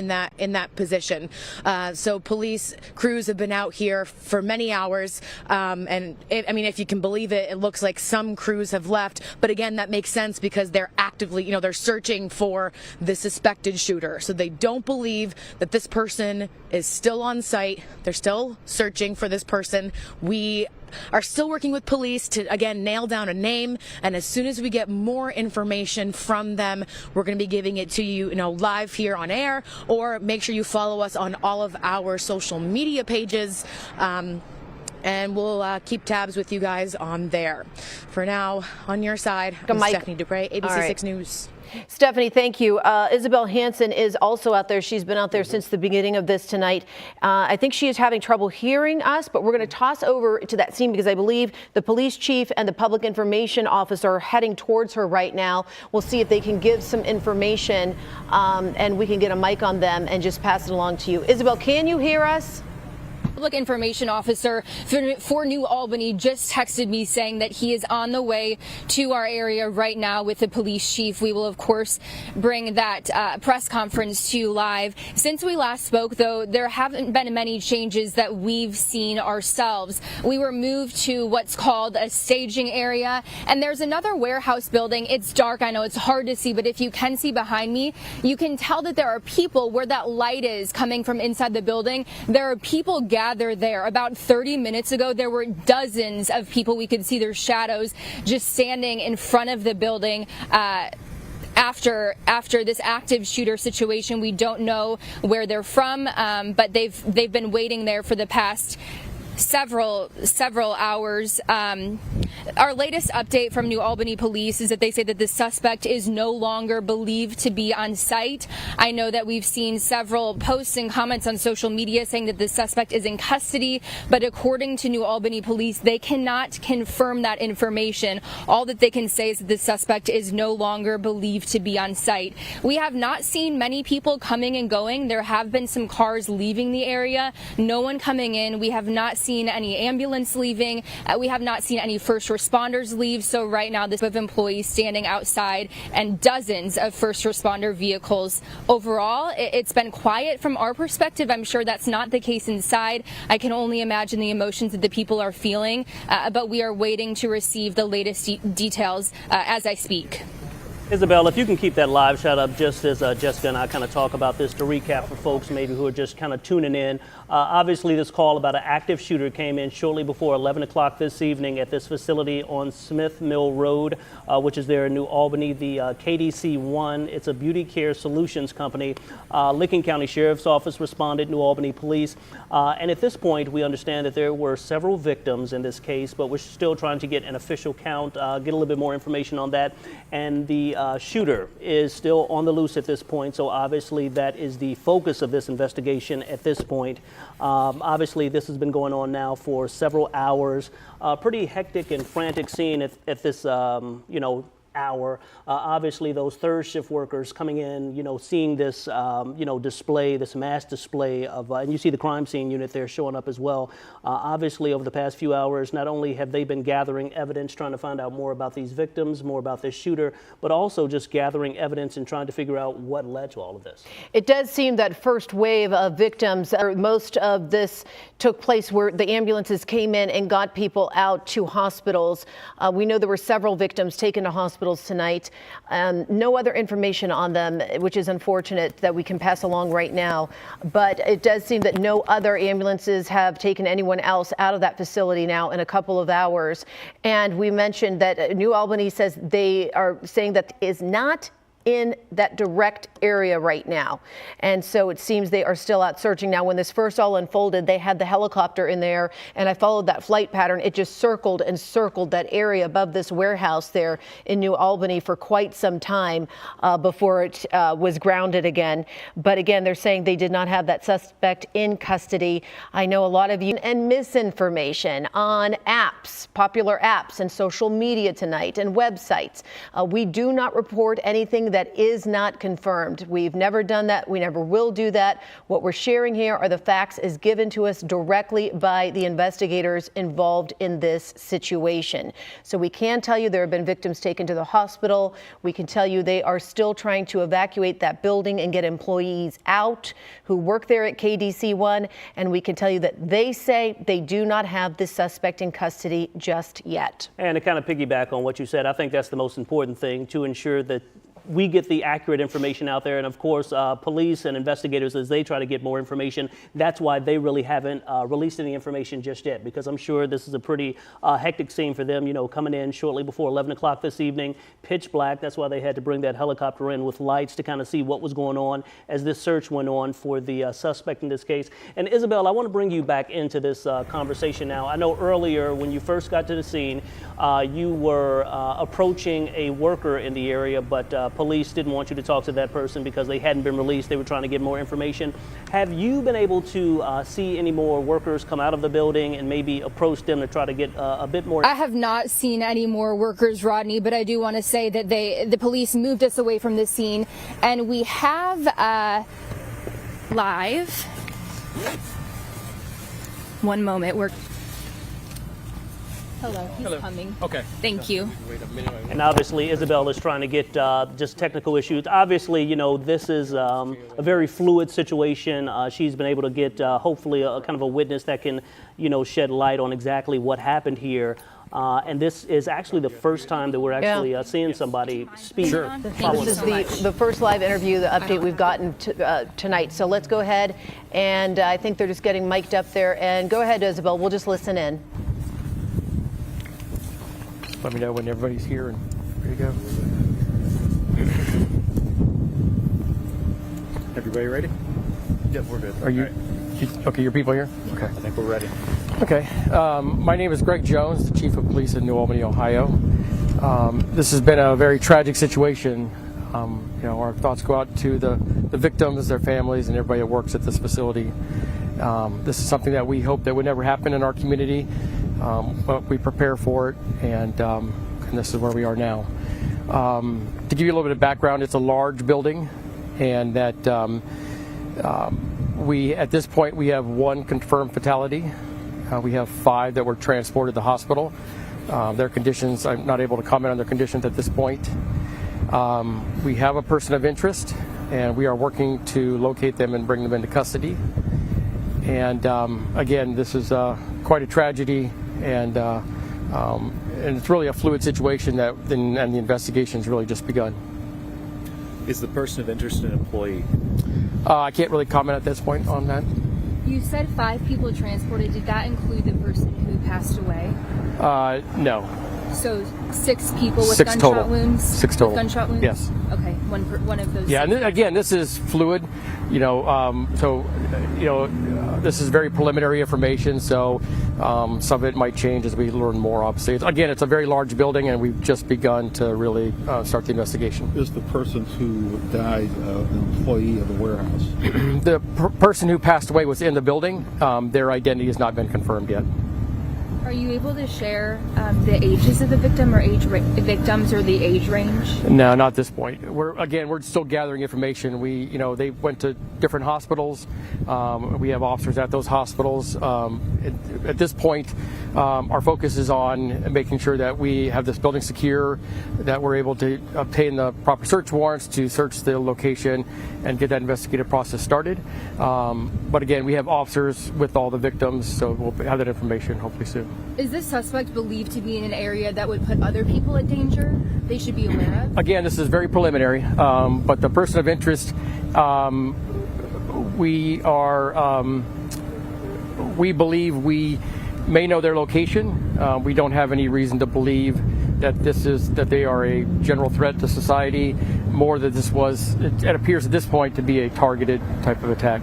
that position. So police crews have been out here for many hours, and if you can believe it, it looks like some crews have left. But again, that makes sense because they're actively, they're searching for the suspected shooter. So they don't believe that this person is still on site. They're still searching for this person. We are still working with police to, again, nail down a name, and as soon as we get more information from them, we're going to be giving it to you, live here on air, or make sure you follow us on all of our social media pages, and we'll keep tabs with you guys on there. For now, on your side, I'm Stephanie Dupre, ABC 6 News. Stephanie, thank you. Isabel Hansen is also out there. She's been out there since the beginning of this tonight. I think she is having trouble hearing us, but we're going to toss over to that scene because I believe the police chief and the public information officer are heading towards her right now. We'll see if they can give some information and we can get a mic on them and just pass it along to you. Isabel, can you hear us? Public information officer for New Albany just texted me saying that he is on the way to our area right now with the police chief. We will, of course, bring that press conference to you live. Since we last spoke, though, there haven't been many changes that we've seen ourselves. We were moved to what's called a staging area, and there's another warehouse building. It's dark. I know it's hard to see, but if you can see behind me, you can tell that there are people where that light is coming from inside the building. There are people gathered there. About 30 minutes ago, there were dozens of people. We could see their shadows just standing in front of the building. After this active shooter situation, we don't know where they're from, but they've been waiting there for the past several hours. Our latest update from New Albany Police is that they say that the suspect is no longer believed to be on site. I know that we've seen several posts and comments on social media saying that the suspect is in custody, but according to New Albany Police, they cannot confirm that information. All that they can say is that the suspect is no longer believed to be on site. We have not seen many people coming and going. There have been some cars leaving the area, no one coming in. We have not seen any ambulance leaving. We have not seen any first responders leave. So right now, this of employees standing outside and dozens of first responder vehicles. Overall, it's been quiet from our perspective. I'm sure that's not the case inside. I can only imagine the emotions that the people are feeling, but we are waiting to receive the latest details as I speak. Isabel, if you can keep that live shot up just as Jessica and I kind of talk about this to recap for folks maybe who are just kind of tuning in. Obviously, this call about an active shooter came in shortly before 11 o'clock this evening at this facility on Smith Mill Road, which is there in New Albany, the KDC-1. It's a beauty care solutions company. Licking County Sheriff's Office responded, New Albany Police. And at this point, we understand that there were several victims in this case, but we're still trying to get an official count, get a little bit more information on that. And the shooter is still on the loose at this point, so obviously that is the focus of this investigation at this point. Obviously, this has been going on now for several hours. Pretty hectic and frantic scene at this, hour. Obviously, those third shift workers coming in, seeing this, display, this mass display of, and you see the crime scene unit there showing up as well. Obviously, over the past few hours, not only have they been gathering evidence, trying to find out more about these victims, more about this shooter, but also just gathering evidence and trying to figure out what led to all of this. It does seem that first wave of victims, or most of this took place where the ambulances came in and got people out to hospitals. We know there were several victims taken to hospitals tonight. No other information on them, which is unfortunate that we can pass along right now. But it does seem that no other ambulances have taken anyone else out of that facility now in a couple of hours. And we mentioned that New Albany says they are saying that is not in that direct area right now. And so it seems they are still out searching. Now, when this first all unfolded, they had the helicopter in there, and I followed that flight pattern. It just circled and circled that area above this warehouse there in New Albany for quite some time before it was grounded again. But again, they're saying they did not have that suspect in custody. I know a lot of you and misinformation on apps, popular apps and social media tonight and websites. We do not report anything that that is not confirmed. We've never done that. We never will do that. What we're sharing here are the facts as given to us directly by the investigators involved in this situation. So we can tell you there have been victims taken to the hospital. We can tell you they are still trying to evacuate that building and get employees out who work there at KDC-1. And we can tell you that they say they do not have the suspect in custody just yet. And to kind of piggyback on what you said, I think that's the most important thing, to ensure that we get the accurate information out there. And of course, police and investigators, as they try to get more information, that's why they really haven't released any information just yet, because I'm sure this is a pretty hectic scene for them, you know, coming in shortly before 11 o'clock this evening, pitch black. That's why they had to bring that helicopter in with lights to kind of see what was going on as this search went on for the suspect in this case. And Isabel, I want to bring you back into this conversation now. I know earlier when you first got to the scene, you were approaching a worker in the area, but police didn't want you to talk to that person because they hadn't been released. They were trying to get more information. Have you been able to see any more workers come out of the building and maybe approach them to try to get a bit more? I have not seen any more workers, Rodney, but I do want to say that the police moved us away from the scene, and we have live. One moment. Hello, he's coming. Okay. Thank you. And obviously, Isabel is trying to get just technical issues. Obviously, you know, this is a very fluid situation. She's been able to get hopefully a kind of a witness that can, you know, shed light on exactly what happened here. And this is actually the first time that we're actually seeing somebody speak. Sure. This is the first live interview, the update we've gotten tonight. So let's go ahead, and I think they're just getting mic'd up there. And go ahead, Isabel. We'll just listen in. Let me know when everybody's here and ready to go. Everybody ready? Yep, we're good. Are you okay? Your people here? Okay. I think we're ready. Okay. My name is Greg Jones, the Chief of Police in New Albany, Ohio. This has been a very tragic situation. You know, our thoughts go out to the victims, their families, and everybody that works at this facility. This is something that we hope that would never happen in our community. But we prepare for it, and this is where we are now. To give you a little bit of background, it's a large building, and that at this point we have 1 confirmed fatality. We have 5 that were transported to the hospital. Their conditions, I'm not able to comment on their conditions at this point. We have a person of interest, and we are working to locate them and bring them into custody. And again, this is quite a tragedy, and it's really a fluid situation and the investigation's really just begun. Is the person of interest an employee? I can't really comment at this point on that. You said 5 people transported. Did that include the person who passed away? No. So 6 people with 6 gunshot total. wounds? 6 total. With gunshot wounds? Yes. Okay, one of those. Yeah, 6. and again, this is fluid, you know, this is very preliminary information, so some of it might change as we learn more, obviously. Again, it's a very large building, and we've just begun to really start the investigation. Is the person who died an employee of the warehouse? The person who passed away was in the building. Their identity has not been confirmed yet. Are you able to share the ages of the victim or victims or the age range? No, not at this point. We're still gathering information. They went to different hospitals. We have officers at those hospitals. At this point, our focus is on making sure that we have this building secure, that we're able to obtain the proper search warrants to search the location and get that investigative process started. But again, we have officers with all the victims, so we'll have that information hopefully soon. Is this suspect believed to be in an area that would put other people at danger they should be aware of? Again, this is very preliminary, but the person of interest, we believe we may know their location. We don't have any reason to believe that they are a general threat to society, more that it appears at this point to be a targeted type of attack.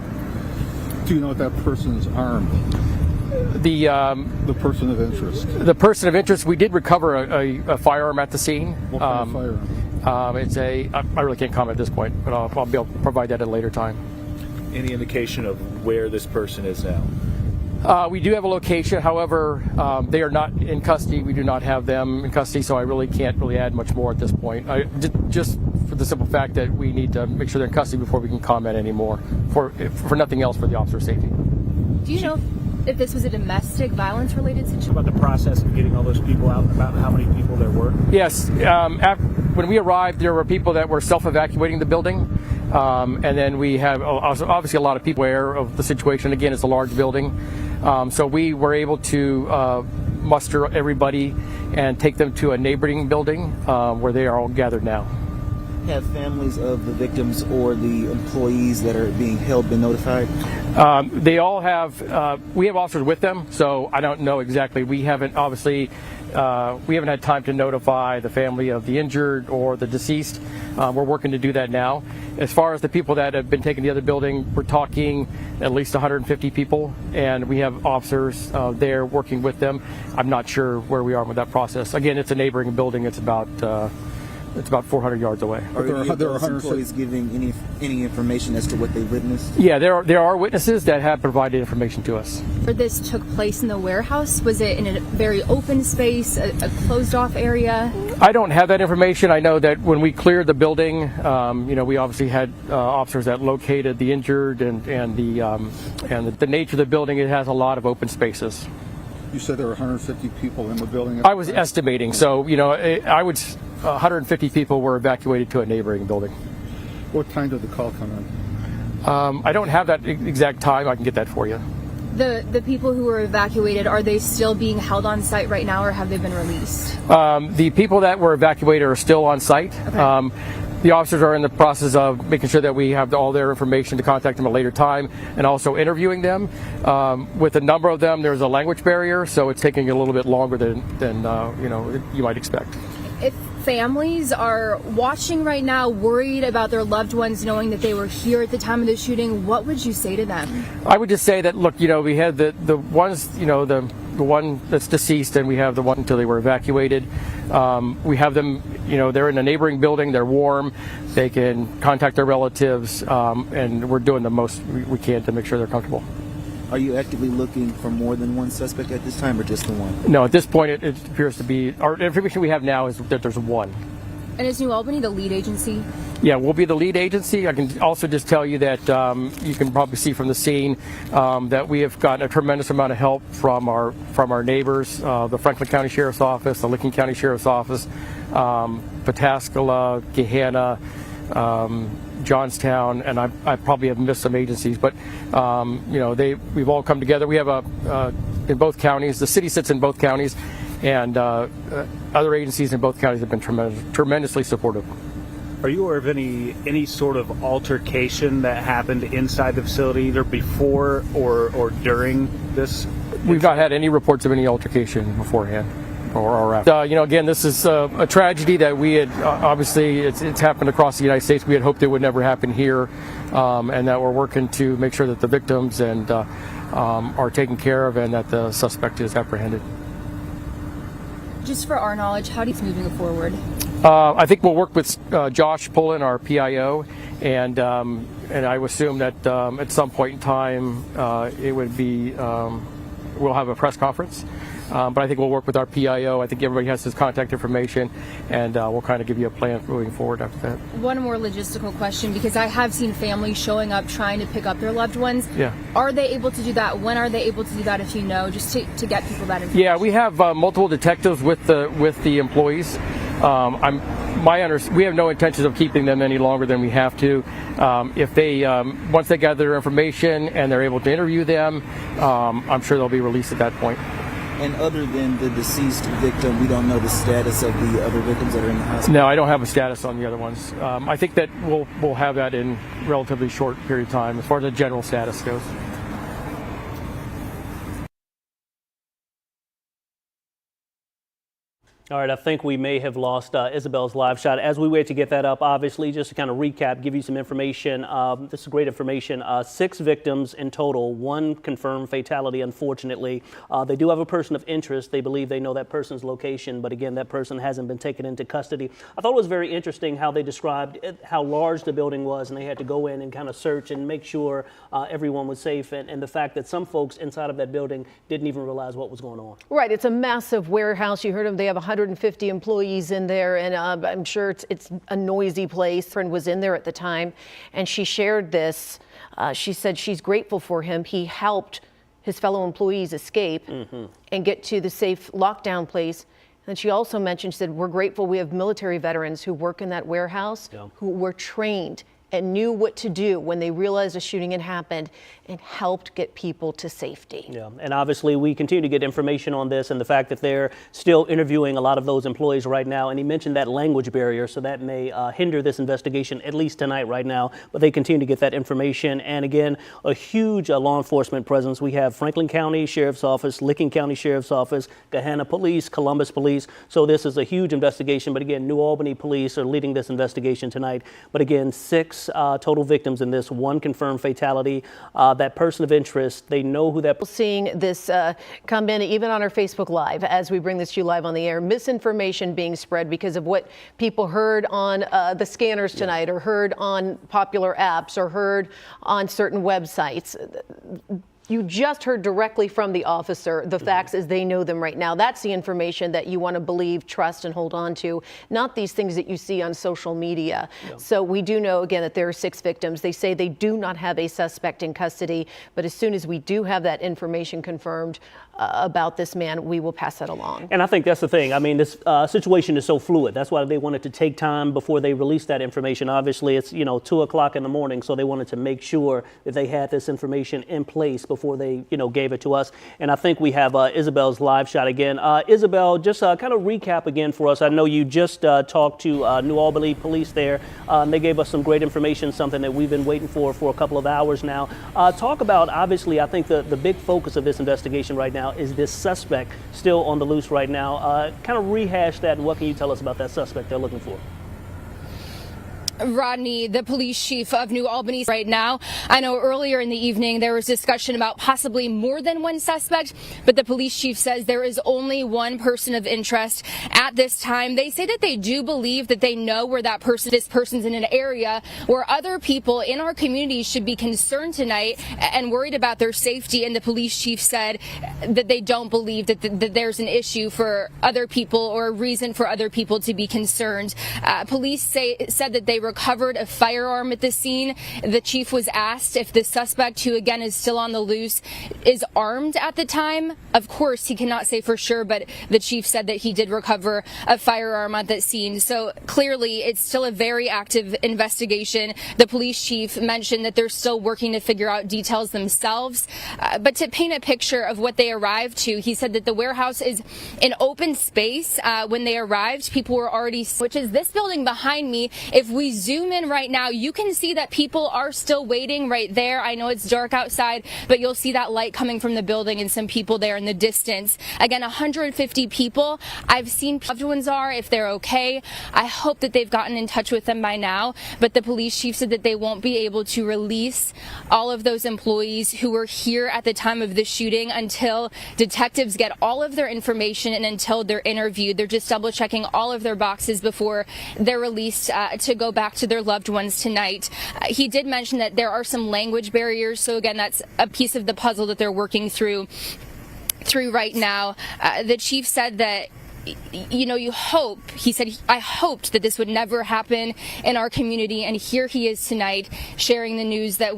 Do you know if that person is armed? The person of interest. The person of interest, we did recover a firearm at the scene. What kind of firearm? I really can't comment at this point, but I'll be able to provide that at a later time. Any indication of where this person is now? We do have a location. However, they are not in custody. We do not have them in custody, so I really can't add much more at this point. Just for the simple fact that we need to make sure they're in custody before we can comment anymore, for nothing else, for the officer's safety. Do you know if this was a domestic violence related situation? About the process of getting all those people out, about how many people there were? Yes. When we arrived, there were people that were self-evacuating the building. And then we have obviously a lot of people aware of the situation. Again, it's a large building. So we were able to muster everybody and take them to a neighboring building where they are all gathered now. Have families of the victims or the employees that are being held been notified? They all have, we have officers with them, so I don't know exactly. We haven't had time to notify the family of the injured or the deceased. We're working to do that now. As far as the people that have been taken to the other building, we're talking at least 150 people, and we have officers there working with them. I'm not sure where we are with that process. Again, it's a neighboring building. It's about 400 yards away. Are any of those employees giving any information as to what they witnessed? Yeah, there are witnesses that have provided information to us. Where this took place in the warehouse, was it in a very open space, a closed off area? I don't have that information. I know that when we cleared the building, we obviously had officers that located the injured and the nature of the building. It has a lot of open spaces. You said there were 150 people in the building? I was estimating. So, 150 people were evacuated to a neighboring building. What time did the call come in? I don't have that exact time. I can get that for you. The people who were evacuated, are they still being held on site right now, or have they been released? The people that were evacuated are still on site. Okay. The officers are in the process of making sure that we have all their information to contact them at a later time, and also interviewing them. With a number of them, there's a language barrier, so it's taking a little bit longer than you might expect. If families are watching right now, worried about their loved ones, knowing that they were here at the time of the shooting, what would you say to them? I would just say that, look, we had the ones, the one that's deceased, and we have the one until they were evacuated. We have them, they're in a neighboring building, they're warm, they can contact their relatives, and we're doing the most we can to make sure they're comfortable. Are you actively looking for more than one suspect at this time, or just the one? No, at this point it appears to be, our information we have now is that there's one. And is New Albany the lead agency? Yeah, we'll be the lead agency. I can also just tell you that you can probably see from the scene that we have gotten a tremendous amount of help from our neighbors, the Franklin County Sheriff's Office, the Licking County Sheriff's Office, Pataskala, Gahanna, Johnstown, and I probably have missed some agencies, but we've all come together. We have in both counties. The city sits in both counties, and other agencies in both counties have been tremendously supportive. Are you aware of any sort of altercation that happened inside the facility, either before or during this? We've not had any reports of any altercation beforehand or after. Again, this is a tragedy that we had, obviously, it's happened across the United States. We had hoped it would never happen here, and that we're working to make sure that the victims are taken care of and that the suspect is apprehended. Just for our knowledge, how do you moving forward? I think we'll work with Josh Pullen, our PIO, and I would assume that at some point in time it would be we'll have a press conference. But I think we'll work with our PIO. I think everybody has his contact information, and we'll kind of give you a plan moving forward after that. One more logistical question, because I have seen families showing up trying to pick up their loved ones. Yeah. Are they able to do that? When are they able to do that, if you know, just to get people that information? Yeah, we have multiple detectives with the employees. We have no intentions of keeping them any longer than we have to. If they once they gather their information and they're able to interview them, I'm sure they'll be released at that point. And other than the deceased victim, we don't know the status of the other victims that are in the hospital? No, I don't have a status on the other ones. I think that we'll have that in relatively short period of time as far as the general status goes. All right, I think we may have lost Isabel's live shot. As we wait to get that up, obviously, just to kind of recap, give you some information. This is great information. 6 victims in total, 1 confirmed fatality, unfortunately. They do have a person of interest. They believe they know that person's location, but again, that person hasn't been taken into custody. I thought it was very interesting how they described how large the building was, and they had to go in and kind of search and make sure everyone was safe, and the fact that some folks inside of that building didn't even realize what was going on. Right, it's a massive warehouse. You heard them, they have 150 employees in there, and I'm sure it's a noisy place. Friend was in there at the time, and she shared this. She said she's grateful for him. He helped his fellow employees escape and get to the safe lockdown place. And she also mentioned, she said, we're grateful we have military veterans who work in that warehouse who were trained and knew what to do when they realized a shooting had happened and helped get people to safety. Yeah, and obviously we continue to get information on this and the fact that they're still interviewing a lot of those employees right now. And he mentioned that language barrier, so that may hinder this investigation at least tonight right now. But they continue to get that information. And again, a huge law enforcement presence. We have Franklin County Sheriff's Office, Licking County Sheriff's Office, Gahanna Police, Columbus Police. So this is a huge investigation. But again, New Albany Police are leading this investigation tonight. But again, 6 total victims in this, 1 confirmed fatality. That person of interest, they know who that. Seeing this come in even on our Facebook Live as we bring this to you live on the air, misinformation being spread because of what people heard on the scanners tonight, or heard on popular apps, or heard on certain websites. You just heard directly from the officer the facts as they know them right now. That's the information that you want to believe, trust, and hold on to, not these things that you see on social media. So we do know, again, that there are 6 victims. They say they do not have a suspect in custody, but as soon as we do have that information confirmed about this man, we will pass that along. And I think that's the thing. I mean, this situation is so fluid. That's why they wanted to take time before they release that information. Obviously, it's 2 o'clock in the morning, so they wanted to make sure that they had this information in place before they gave it to us. And I think we have Isabel's live shot again. Isabel, just kind of recap again for us. I know you just talked to New Albany Police there. They gave us some great information, something that we've been waiting for a couple of hours now. Talk about, obviously, I think the big focus of this investigation right now is this suspect still on the loose right now. Kind of rehash that, and what can you tell us about that suspect they're looking for? Rodney, the police chief of New Albany right now. I know earlier in the evening there was discussion about possibly more than 1 suspect, but the police chief says there is only 1 person of interest at this time. They say that they do believe that they know where this person's in an area where other people in our community should be concerned tonight and worried about their safety. And the police chief said that they don't believe that there's an issue for other people or a reason for other people to be concerned. Police said that they recovered a firearm at the scene. The chief was asked if the suspect, who again is still on the loose, is armed at the time. Of course, he cannot say for sure, but the chief said that he did recover a firearm at that scene. So clearly, it's still a very active investigation. The police chief mentioned that they're still working to figure out details themselves. But to paint a picture of what they arrived to, he said that the warehouse is an open space. When they arrived, people were already, which is this building behind me. If we zoom in right now, you can see that people are still waiting right there. I know it's dark outside, but you'll see that light coming from the building and some people there in the distance. Again, 150 people. I've seen loved ones are, if they're okay. I hope that they've gotten in touch with them by now, but the police chief said that they won't be able to release all of those employees who were here at the time of the shooting until detectives get all of their information and until they're interviewed. They're just double checking all of their boxes before they're released to go back to their loved ones tonight. He did mention that there are some language barriers, so again, that's a piece of the puzzle that they're working through right now. The chief said that you hope, he said, I hoped that this would never happen in our community, and here he is tonight sharing the news that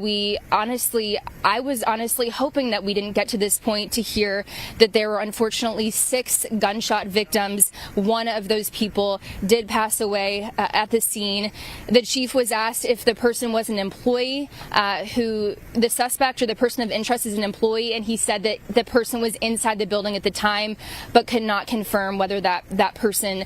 I was honestly hoping that we didn't get to this point, to hear that there were unfortunately 6 gunshot victims. 1 of those people did pass away at the scene. The chief was asked if the person was an employee, who the suspect or the person of interest is an employee, and he said that the person was inside the building at the time, but could not confirm whether that person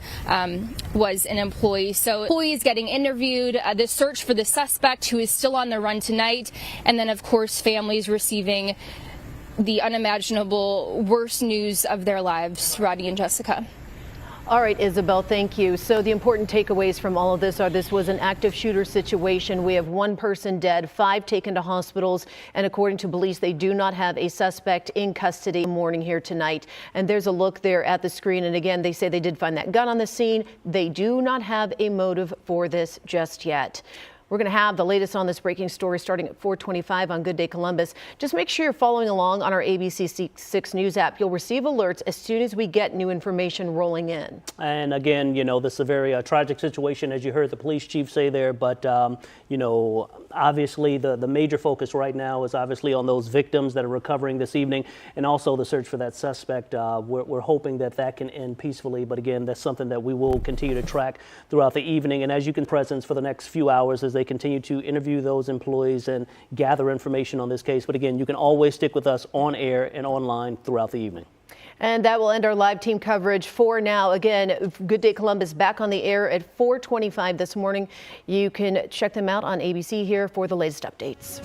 was an employee. So employees getting interviewed, the search for the suspect who is still on the run tonight, and then of course families receiving the unimaginable worst news of their lives. Rodney and Jessica. All right, Isabel, thank you. So the important takeaways from all of this are this was an active shooter situation. We have 1 person dead, 5 taken to hospitals, and according to police, they do not have a suspect in custody morning here tonight. And there's a look there at the screen. And again, they say they did find that gun on the scene. They do not have a motive for this just yet. We're going to have the latest on this breaking story starting at 4:25 on Good Day Columbus. Just make sure you're following along on our ABC 6 News app. You'll receive alerts as soon as we get new information rolling in. And again, you know, this is a very tragic situation, as you heard the police chief say there. But, you know, obviously the major focus right now is obviously on those victims that are recovering this evening, and also the search for that suspect. We're hoping that that can end peacefully. But again, that's something that we will continue to track throughout the evening. And as you can presence for the next few hours as they continue to interview those employees and gather information on this case. But again, you can always stick with us on air and online throughout the evening. And that will end our live team coverage for now. Again, Good Day Columbus back on the air at 4:25 this morning. You can check them out on ABC here for the latest updates.